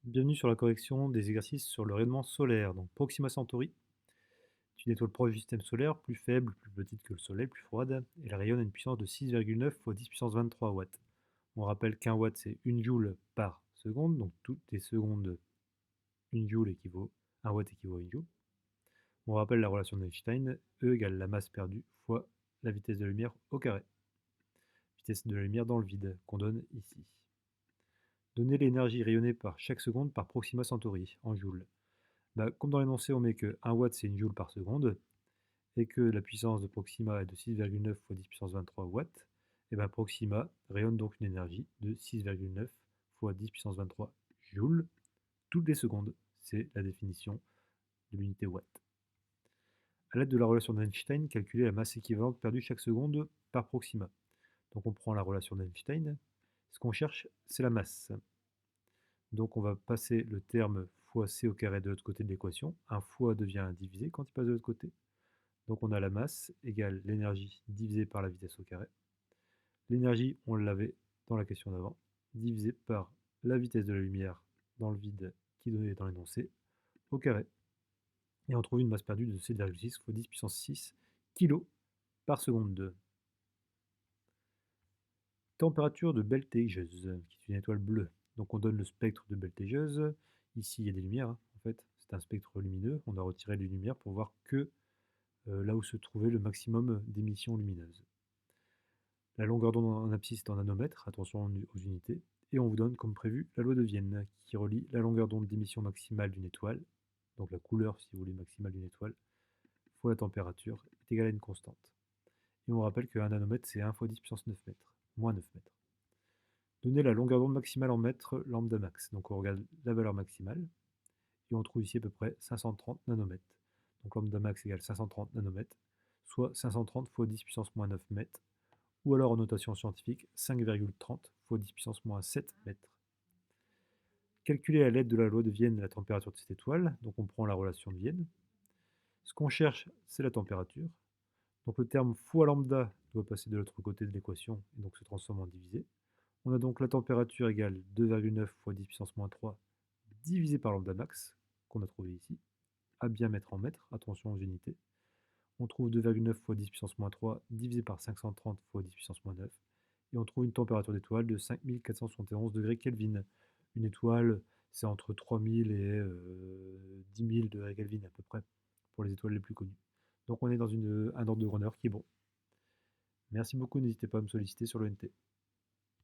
Bienvenue sur la correction des exercices sur le rayonnement solaire. Donc Proxima Centauri est une étoile proche du système solaire, plus faible, plus petite que le Soleil, plus froide. Et elle rayonne à une puissance de 6,9 fois 10 puissance 23 watts. On rappelle qu'un watt c'est une joule par seconde, donc toutes les secondes, une joule équivaut, un watt équivaut à une joule. On rappelle la relation d'Einstein, E égale la masse perdue fois la vitesse de la lumière au carré. Vitesse de la lumière dans le vide, qu'on donne ici. Donner l'énergie rayonnée par chaque seconde par Proxima Centauri, en joules. Comme dans l'énoncé, on met que 1 watt c'est une joule par seconde et que la puissance de Proxima est de 6,9 fois 10 puissance 23 watts, et Proxima rayonne donc une énergie de 6,9 fois 10 puissance 23 joules toutes les secondes. C'est la définition de l'unité watt. À l'aide de la relation d'Einstein, calculer la masse équivalente perdue chaque seconde par Proxima. Donc on prend la relation d'Einstein. Ce qu'on cherche, c'est la masse. Donc on va passer le terme fois c au carré de l'autre côté de l'équation. Un fois devient un divisé quand il passe de l'autre côté. Donc on a la masse égale l'énergie divisée par la vitesse au carré. L'énergie, on l'avait dans la question d'avant, divisé par la vitesse de la lumière dans le vide qui est donnée dans l'énoncé au carré. Et on trouve une masse perdue de 7,6 fois 10 puissance 6 kg par seconde 2. Température de Betelgeuse, qui est une étoile bleue. Donc on donne le spectre de Betelgeuse. Ici, il y a des lumières, en fait. C'est un spectre lumineux. On a retiré les lumières pour voir que là où se trouvait le maximum d'émissions lumineuses. La longueur d'onde en abscisse est en nanomètres, attention aux unités. Et on vous donne, comme prévu, la loi de Vienne, qui relie la longueur d'onde d'émission maximale d'une étoile, donc la couleur, si vous voulez, maximale d'une étoile, fois la température, est égale à une constante. Et on rappelle qu'un nanomètre, c'est 1 fois 10 puissance 9 mètres, moins 9 mètres. Donner la longueur d'onde maximale en mètres lambda max. Donc on regarde la valeur maximale, et on trouve ici à peu près 530 nanomètres. Donc lambda max égale 530 nanomètres, soit 530 fois 10 puissance moins 9 mètres, ou alors en notation scientifique, 5,30 fois 10 puissance moins 7 mètres. Calculer à l'aide de la loi de Vienne la température de cette étoile, donc on prend la relation de Vienne. Ce qu'on cherche, c'est la température. Donc le terme fois lambda doit passer de l'autre côté de l'équation et donc se transforme en divisé. On a donc la température égale 2,9 fois 10 puissance moins 3 divisé par lambda max, qu'on a trouvé ici, à bien mettre en mètres, attention aux unités. On trouve 2,9 fois 10 puissance moins 3 divisé par 530 fois 10 puissance moins 9, et on trouve une température d'étoile de 5471 degrés Kelvin. Une étoile, c'est entre 3000 et 10 000 degrés Kelvin à peu près, pour les étoiles les plus connues. Donc on est dans un ordre de grandeur qui est bon. Merci beaucoup, n'hésitez pas à me solliciter sur le NT.